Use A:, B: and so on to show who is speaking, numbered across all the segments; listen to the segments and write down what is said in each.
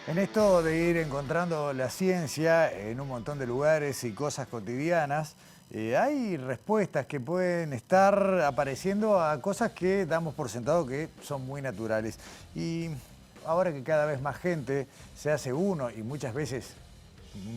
A: En esto de ir encontrando la ciencia en un montón de lugares y cosas cotidianas, hay respuestas que pueden estar apareciendo a cosas que damos por sentado que son muy naturales. Y ahora que cada vez más gente se hace uno y muchas veces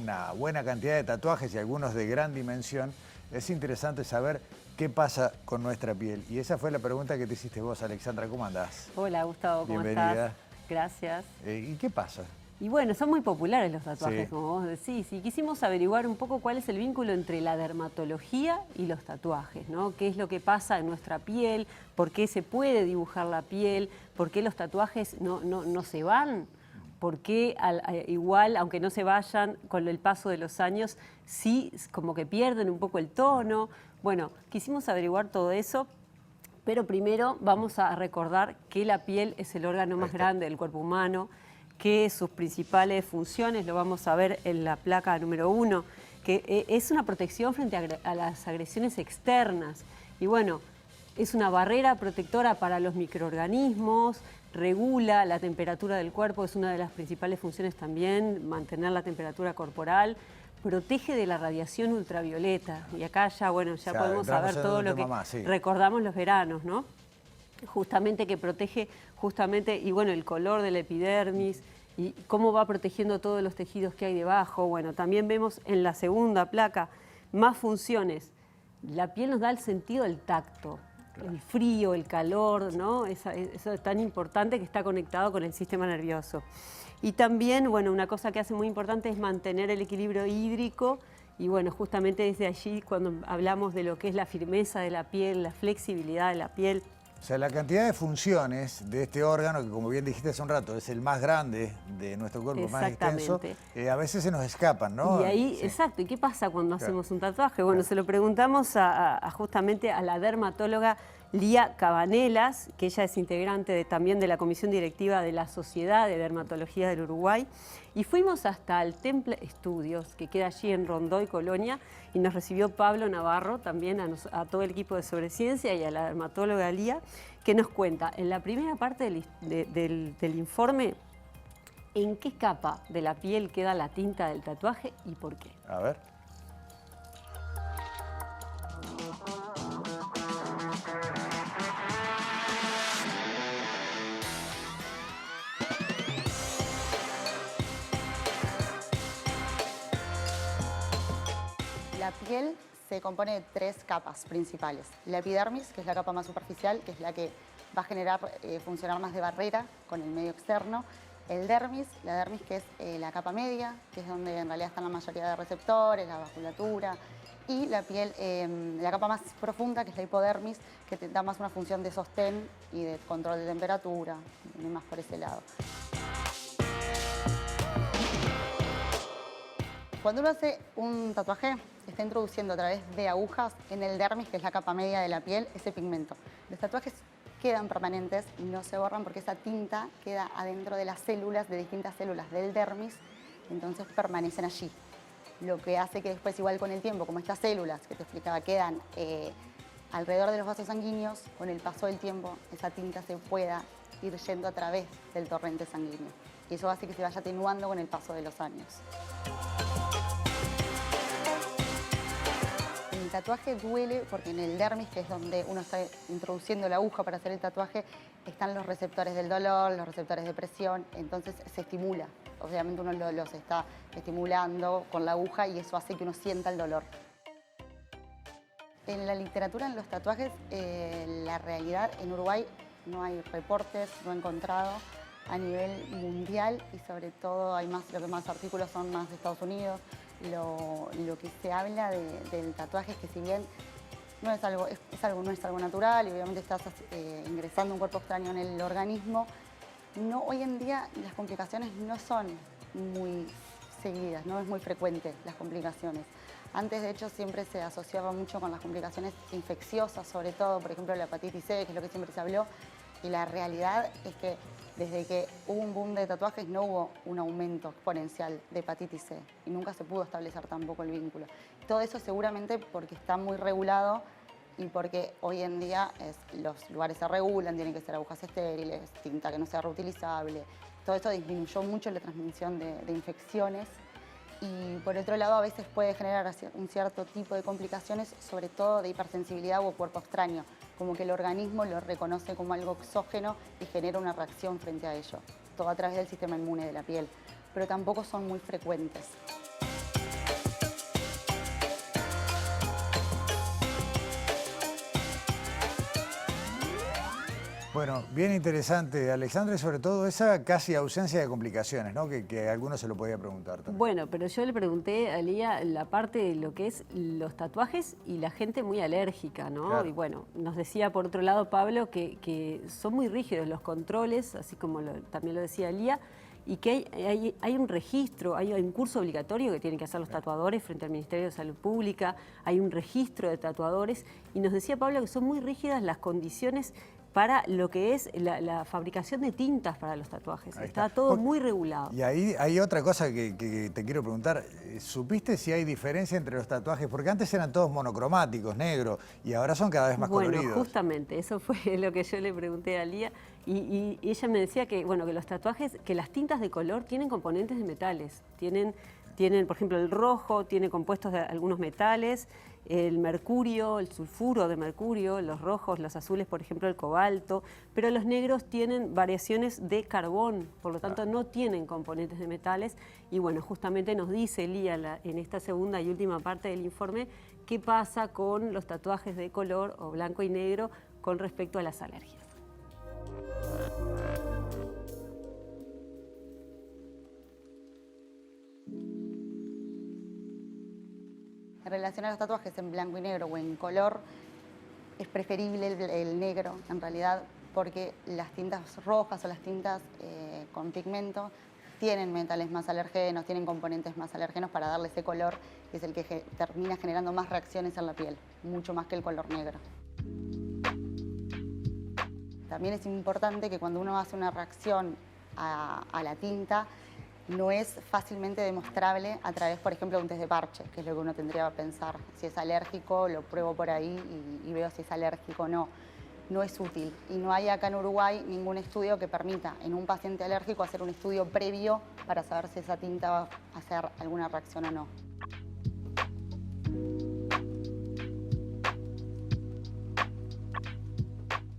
A: una buena cantidad de tatuajes y algunos de gran dimensión, es interesante saber qué pasa con nuestra piel. Y esa fue la pregunta que te hiciste vos, Alexandra. ¿Cómo andás?
B: Hola Gustavo, ¿cómo estás?
A: Bienvenida.
B: Gracias.
A: ¿Y qué pasa?
B: Y bueno, son muy populares los tatuajes,
A: Sí.
B: como vos decís, y quisimos averiguar un poco cuál es el vínculo entre la dermatología y los tatuajes, ¿no? ¿Qué es lo que pasa en nuestra piel? ¿Por qué se puede dibujar la piel? ¿Por qué los tatuajes no se van? ¿Por qué igual, aunque no se vayan, con el paso de los años, sí como que pierden un poco el tono? Bueno, quisimos averiguar todo eso. Pero primero vamos a recordar que la piel es el órgano más grande del cuerpo humano, que sus principales funciones, lo vamos a ver en la placa número 1, que es una protección frente a las agresiones externas. Y bueno, es una barrera protectora para los microorganismos, regula la temperatura del cuerpo, es una de las principales funciones también, mantener la temperatura corporal, protege de la radiación ultravioleta. Y acá ya, bueno, ya podemos saber todo lo que
A: Sí.
B: recordamos los veranos, ¿no? Justamente que protege justamente, y bueno, el color de la epidermis, y cómo va protegiendo todos los tejidos que hay debajo. Bueno, también vemos en la segunda placa más funciones. La piel nos da el sentido del tacto, el frío, el calor, ¿no? Eso es tan importante que está conectado con el sistema nervioso. Y también, bueno, una cosa que hace muy importante es mantener el equilibrio hídrico. Y bueno, justamente desde allí, cuando hablamos de lo que es la firmeza de la piel, la flexibilidad de la piel.
A: O sea, la cantidad de funciones de este órgano, que como bien dijiste hace un rato, es el más grande de nuestro cuerpo, más extenso, a veces se nos escapan, ¿no?
B: Y ahí,
A: Sí.
B: exacto, ¿y qué pasa cuando hacemos un tatuaje? Bueno,
A: Claro.
B: se lo preguntamos justamente a la dermatóloga Lía Cabanelas, que ella es integrante también de la comisión directiva de la Sociedad de Dermatología del Uruguay, y fuimos hasta el Temple Estudios, que queda allí en Rondó y Colonia, y nos recibió Pablo Navarro, también a todo el equipo de Sobreciencia y a la dermatóloga Lía, que nos cuenta en la primera parte del informe en qué capa de la piel queda la tinta del tatuaje y por qué.
A: A ver.
C: La piel se compone de tres capas principales. La epidermis, que es la capa más superficial, que es la que va a generar, funcionar más de barrera con el medio externo. El dermis, la dermis que es la capa media, que es donde en realidad están la mayoría de receptores, la vasculatura. Y la piel, la capa más profunda, que es la hipodermis, que te da más una función de sostén y de control de temperatura, viene más por ese lado. Cuando uno hace un tatuaje, está introduciendo a través de agujas en el dermis, que es la capa media de la piel, ese pigmento. Los tatuajes quedan permanentes y no se borran porque esa tinta queda adentro de las células, de distintas células del dermis, entonces permanecen allí. Lo que hace que después, igual con el tiempo, como estas células que te explicaba, quedan alrededor de los vasos sanguíneos, con el paso del tiempo, esa tinta se pueda ir yendo a través del torrente sanguíneo. Y eso hace que se vaya atenuando con el paso de los años. El tatuaje duele porque en el dermis, que es donde uno está introduciendo la aguja para hacer el tatuaje, están los receptores del dolor, los receptores de presión, entonces se estimula. Obviamente uno los está estimulando con la aguja y eso hace que uno sienta el dolor. En la literatura, en los tatuajes, la realidad en Uruguay no hay reportes, no he encontrado a nivel mundial y sobre todo hay más, lo que más artículos son más de Estados Unidos. Lo que se habla del tatuaje es que si bien no es algo natural y obviamente estás ingresando un cuerpo extraño en el organismo, hoy en día las complicaciones no son muy seguidas, no es muy frecuente las complicaciones. Antes, de hecho, siempre se asociaba mucho con las complicaciones infecciosas, sobre todo, por ejemplo, la hepatitis C, que es lo que siempre se habló, y la realidad es que desde que hubo un boom de tatuajes no hubo un aumento exponencial de hepatitis C y nunca se pudo establecer tampoco el vínculo. Todo eso seguramente porque está muy regulado y porque hoy en día los lugares se regulan, tienen que ser agujas estériles, tinta que no sea reutilizable. todo esto disminuyó mucho la transmisión de infecciones. Y por otro lado, a veces puede generar un cierto tipo de complicaciones, sobre todo de hipersensibilidad o cuerpo extraño, como que el organismo lo reconoce como algo exógeno y genera una reacción frente a ello, todo a través del sistema inmune de la piel, pero tampoco son muy frecuentes.
A: Bueno, bien interesante, Alexandra, y sobre todo esa casi ausencia de complicaciones, ¿no? Que a algunos se lo podía preguntar también.
B: Bueno, pero yo le pregunté a Lía la parte de lo que es los tatuajes y la gente muy alérgica, ¿no?
A: Claro.
B: Y bueno, nos decía por otro lado Pablo que son muy rígidos los controles, así como también lo decía Lía, y que hay un registro, hay un curso obligatorio que tienen que hacer los tatuadores frente al Ministerio de Salud Pública, hay un registro de tatuadores, y nos decía Pablo que son muy rígidas las condiciones para lo que es la fabricación de tintas para los tatuajes. Está todo muy regulado.
A: Y ahí hay otra cosa que te quiero preguntar. ¿Supiste si hay diferencia entre los tatuajes? Porque antes eran todos monocromáticos, negros, y ahora son cada vez más coloridos.
B: Bueno, justamente, eso fue lo que yo le pregunté a Lía. Y ella me decía que, bueno, que los tatuajes, que las tintas de color tienen componentes de metales. Tienen, por ejemplo, el rojo tiene compuestos de algunos metales, el mercurio, el sulfuro de mercurio, los rojos, los azules, por ejemplo, el cobalto, pero los negros tienen variaciones de carbón, por lo tanto no tienen componentes de metales. Y bueno, justamente nos dice Lía en esta segunda y última parte del informe qué pasa con los tatuajes de color o blanco y negro con respecto a las alergias.
C: En relación a los tatuajes en blanco y negro o en color, es preferible el negro en realidad porque las tintas rojas o las tintas con pigmento tienen metales más alergenos, tienen componentes más alergenos para darle ese color, que es el que termina generando más reacciones en la piel, mucho más que el color negro. También es importante que cuando uno hace una reacción a la tinta, no es fácilmente demostrable a través, por ejemplo, de un test de parche, que es lo que uno tendría que pensar. Si es alérgico, lo pruebo por ahí y veo si es alérgico o no. No es útil. Y no hay acá en Uruguay ningún estudio que permita en un paciente alérgico hacer un estudio previo para saber si esa tinta va a hacer alguna reacción o no.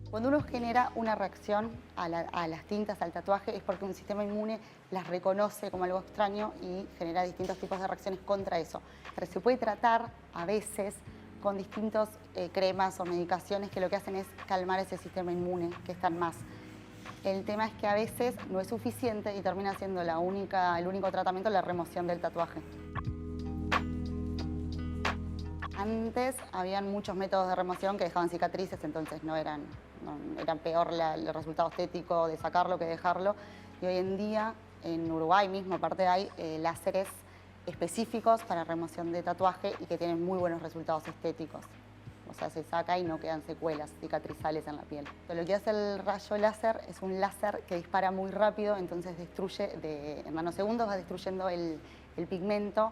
C: Cuando uno genera una reacción a las tintas, al tatuaje, es porque un sistema inmune las reconoce como algo extraño y genera distintos tipos de reacciones contra eso. Pero se puede tratar a veces con distintos cremas o medicaciones que lo que hacen es calmar ese sistema inmune, que están más. El tema es que a veces no es suficiente y termina siendo el único tratamiento la remoción del tatuaje. Antes habían muchos métodos de remoción que dejaban cicatrices, entonces eran peor el resultado estético de sacarlo que dejarlo. Y hoy en día, en Uruguay mismo, aparte hay láseres específicos para remoción de tatuaje y que tienen muy buenos resultados estéticos. O sea, se saca y no quedan secuelas cicatrizales en la piel. Lo que hace el rayo láser es un láser que dispara muy rápido, entonces destruye, en nanosegundos va destruyendo el pigmento,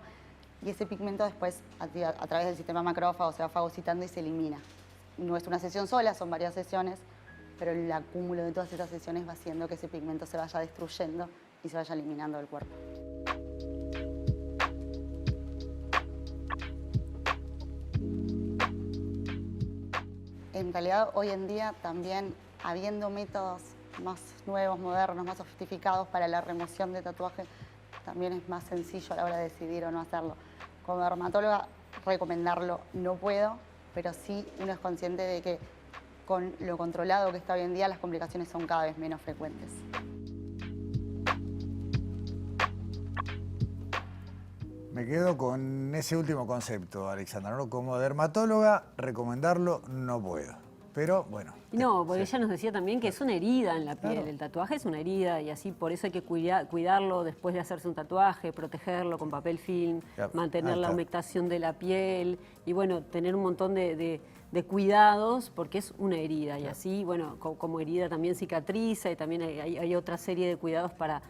C: y ese pigmento después a través del sistema macrófago se va fagocitando y se elimina. No es una sesión sola, son varias sesiones, pero el acúmulo de todas esas sesiones va haciendo que ese pigmento se vaya destruyendo y se vaya eliminando del cuerpo. En realidad, hoy en día también, habiendo métodos más nuevos, modernos, más sofisticados para la remoción de tatuajes, también es más sencillo a la hora de decidir o no hacerlo. Como dermatóloga, recomendarlo no puedo, pero sí uno es consciente de que con lo controlado que está hoy en día, las complicaciones son cada vez menos frecuentes.
A: Me quedo con ese último concepto, Alexandra, ¿no? Como dermatóloga, recomendarlo no puedo. Pero bueno.
B: No, porque ella nos decía también que es una herida en la piel. Claro. El tatuaje es una herida y así por eso hay que cuidarlo después de hacerse un tatuaje, protegerlo con papel film, mantener la humectación de la piel y bueno, tener un montón de cuidados porque es una herida y así, bueno, como herida también cicatriza y también hay otra serie de cuidados para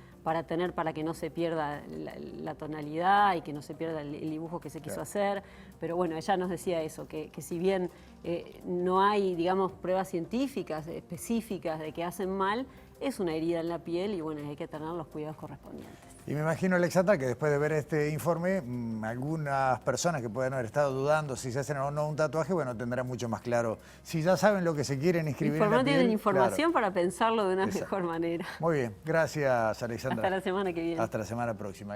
B: que no se pierda la tonalidad y que no se pierda el dibujo que se quiso hacer. Pero bueno, ella nos decía eso, que si bien no hay, digamos, pruebas científicas específicas de que hacen mal, es una herida en la piel y bueno, hay que tener los cuidados correspondientes.
A: Y me imagino, Alexandra, que después de ver este informe, algunas personas que pueden haber estado dudando si se hacen o no un tatuaje, bueno, tendrán mucho más claro. Si ya saben lo que se quieren inscribir en la piel,
B: Tienen información
A: claro.
B: para pensarlo de una
A: Exacto.
B: mejor manera.
A: Muy bien, gracias, Alexandra.
B: Hasta la semana que viene.
A: Hasta la semana próxima.